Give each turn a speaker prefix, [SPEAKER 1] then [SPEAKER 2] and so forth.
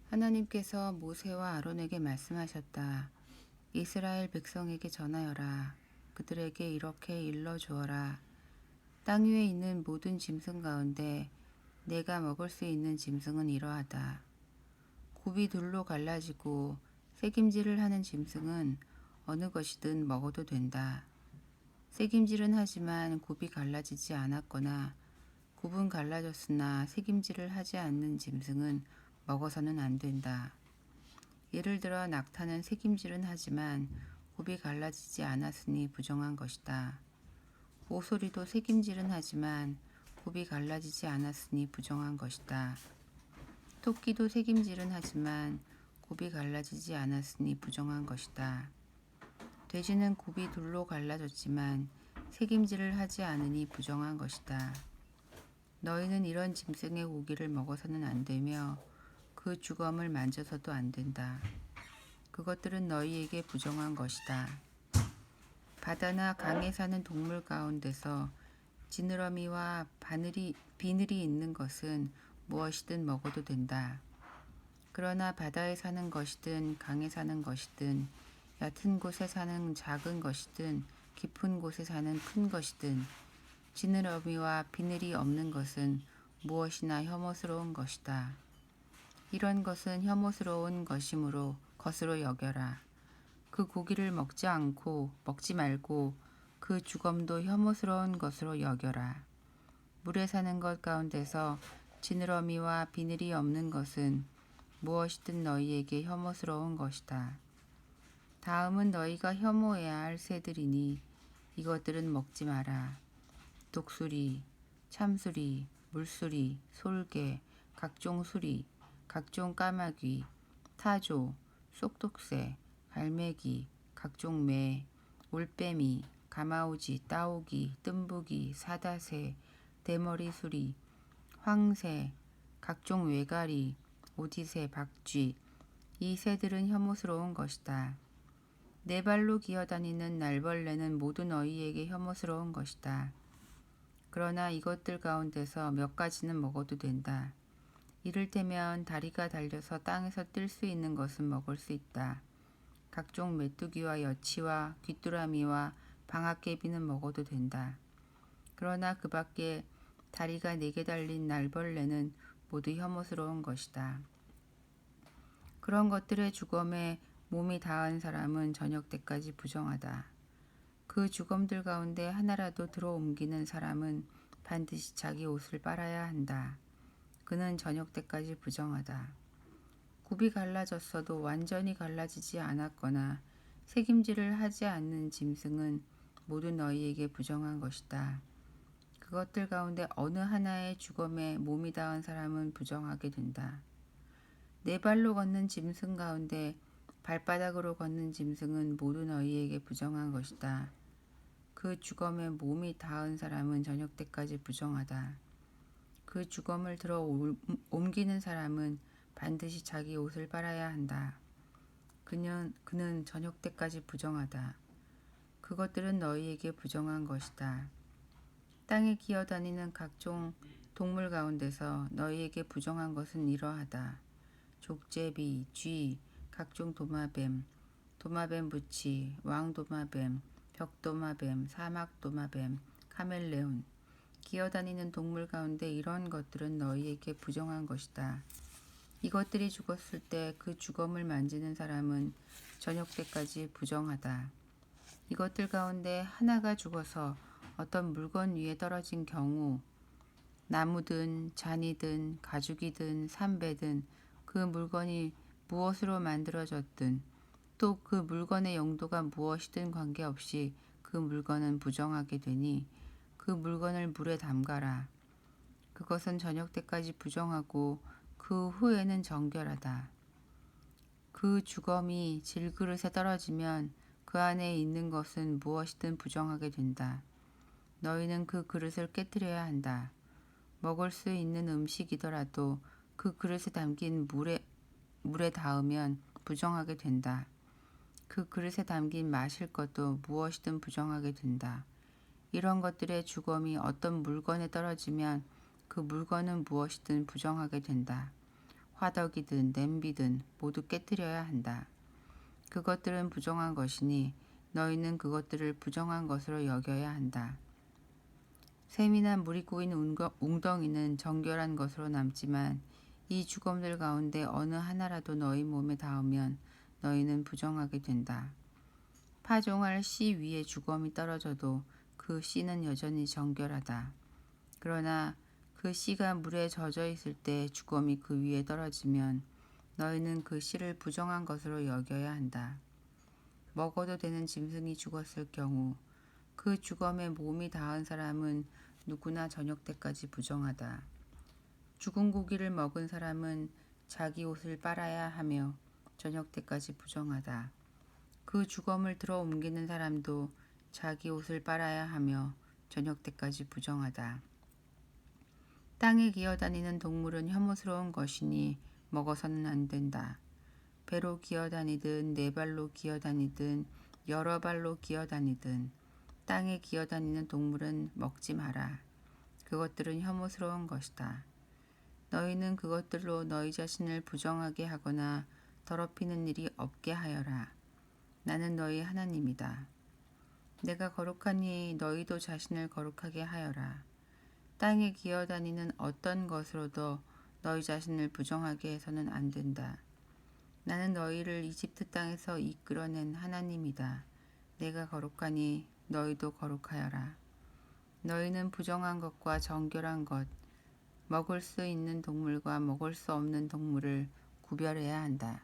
[SPEAKER 1] 하나님께서 모세와 아론에게 말씀하셨다. 이스라엘 백성에게 전하여라. 그들에게 이렇게 일러 주어라. 땅 위에 있는 모든 짐승 가운데 내가 먹을 수 있는 짐승은 이러하다. 굽이 둘로 갈라지고 새김질을 하는 짐승은 어느 것이든 먹어도 된다. 새김질은 하지만 굽이 갈라지지 않았거나 굽은 갈라졌으나 새김질을 하지 않는 짐승은 먹어서는 안 된다. 예를 들어 낙타는 새김질은 하지만 굽이 갈라지지 않았으니 부정한 것이다. 오소리도 새김질은 하지만 굽이 갈라지지 않았으니 부정한 것이다. 토끼도 새김질은 하지만 굽이 갈라지지 않았으니 부정한 것이다. 돼지는 굽이 둘로 갈라졌지만 새김질을 하지 않으니 부정한 것이다. 너희는 이런 짐승의 고기를 먹어서는 안 되며 그 주검을 만져서도 안 된다. 그것들은 너희에게 부정한 것이다. 바다나 강에 사는 동물 가운데서 지느러미와 비늘이 있는 것은 무엇이든 먹어도 된다. 그러나 바다에 사는 것이든 강에 사는 것이든 얕은 곳에 사는 작은 것이든 깊은 곳에 사는 큰 것이든 지느러미와 비늘이 없는 것은 무엇이나 혐오스러운 것이다. 이런 것은 혐오스러운 것으로 여겨라. 그 고기를 먹지 말고 그 주검도 혐오스러운 것으로 여겨라. 물에 사는 것 가운데서 지느러미와 비늘이 없는 것은 무엇이든 너희에게 혐오스러운 것이다. 다음은 너희가 혐오해야 할 새들이니 이것들은 먹지 마라. 독수리, 참수리, 물수리, 솔개, 각종 수리, 각종 까마귀, 타조, 쏙독새, 갈매기, 각종 매, 올빼미, 가마우지, 따오기, 뜸부기, 사다새, 대머리 수리, 황새, 각종 외가리, 오디새, 박쥐, 이 새들은 혐오스러운 것이다. 네 발로 기어다니는 날벌레는 모두 너희에게 혐오스러운 것이다. 그러나 이것들 가운데서 몇 가지는 먹어도 된다. 이를테면 다리가 달려서 땅에서 뜰 수 있는 것은 먹을 수 있다. 각종 메뚜기와 여치와 귀뚜라미와 방앗개비는 먹어도 된다. 그러나 그 밖에 다리가 4개 달린 날벌레는 모두 혐오스러운 것이다. 그런 것들의 주검에 몸이 닿은 사람은 저녁 때까지 부정하다. 그 주검들 가운데 하나라도 들어 옮기는 사람은 반드시 자기 옷을 빨아야 한다. 그는 저녁 때까지 부정하다. 굽이 갈라졌어도 완전히 갈라지지 않았거나 새김질을 하지 않는 짐승은 모두 너희에게 부정한 것이다. 그것들 가운데 어느 하나의 주검에 몸이 닿은 사람은 부정하게 된다. 네 발로 걷는 짐승 가운데 발바닥으로 걷는 짐승은 모두 너희에게 부정한 것이다. 그 주검에 몸이 닿은 사람은 저녁 때까지 부정하다. 그 주검을 들어 옮기는 사람은 반드시 자기 옷을 빨아야 한다. 그는 저녁 때까지 부정하다. 그것들은 너희에게 부정한 것이다. 땅에 기어다니는 각종 동물 가운데서 너희에게 부정한 것은 이러하다. 족제비, 쥐, 각종 도마뱀, 도마뱀 부치, 왕도마뱀, 벽도마뱀, 사막도마뱀, 카멜레온. 기어다니는 동물 가운데 이런 것들은 너희에게 부정한 것이다. 이것들이 죽었을 때 그 주검을 만지는 사람은 저녁 때까지 부정하다. 이것들 가운데 하나가 죽어서 어떤 물건 위에 떨어진 경우 나무든 잔이든 가죽이든 삼배든 그 물건이 무엇으로 만들어졌든 또 그 물건의 용도가 무엇이든 관계없이 그 물건은 부정하게 되니 그 물건을 물에 담가라. 그것은 저녁 때까지 부정하고 그 후에는 정결하다. 그 주검이 질그릇에 떨어지면 그 안에 있는 것은 무엇이든 부정하게 된다. 너희는 그 그릇을 깨뜨려야 한다. 먹을 수 있는 음식이더라도 그 그릇에 담긴 물에 닿으면 부정하게 된다. 그 그릇에 담긴 마실 것도 무엇이든 부정하게 된다. 이런 것들의 주검이 어떤 물건에 떨어지면 그 물건은 무엇이든 부정하게 된다. 화덕이든 냄비든 모두 깨뜨려야 한다. 그것들은 부정한 것이니 너희는 그것들을 부정한 것으로 여겨야 한다. 샘이나 물이 고인 웅덩이는 정결한 것으로 남지만 이 주검들 가운데 어느 하나라도 너희 몸에 닿으면 너희는 부정하게 된다. 파종할 씨 위에 주검이 떨어져도 그 씨는 여전히 정결하다. 그러나 그 씨가 물에 젖어 있을 때 주검이 그 위에 떨어지면 너희는 그 씨를 부정한 것으로 여겨야 한다. 먹어도 되는 짐승이 죽었을 경우 그 주검에 몸이 닿은 사람은 누구나 저녁 때까지 부정하다. 죽은 고기를 먹은 사람은 자기 옷을 빨아야 하며 저녁 때까지 부정하다. 그 주검을 들어 옮기는 사람도 자기 옷을 빨아야 하며 저녁 때까지 부정하다. 땅에 기어다니는 동물은 혐오스러운 것이니 먹어서는 안 된다. 배로 기어다니든 네 발로 기어다니든 여러 발로 기어다니든 땅에 기어다니는 동물은 먹지 마라. 그것들은 혐오스러운 것이다. 너희는 그것들로 너희 자신을 부정하게 하거나 더럽히는 일이 없게 하여라. 나는 너희 하나님이다. 내가 거룩하니 너희도 자신을 거룩하게 하여라. 땅에 기어다니는 어떤 것으로도 너희 자신을 부정하게 해서는 안 된다. 나는 너희를 이집트 땅에서 이끌어낸 하나님이다. 내가 거룩하니 너희도 거룩하여라. 너희는 부정한 것과 정결한 것, 먹을 수 있는 동물과 먹을 수 없는 동물을 구별해야 한다.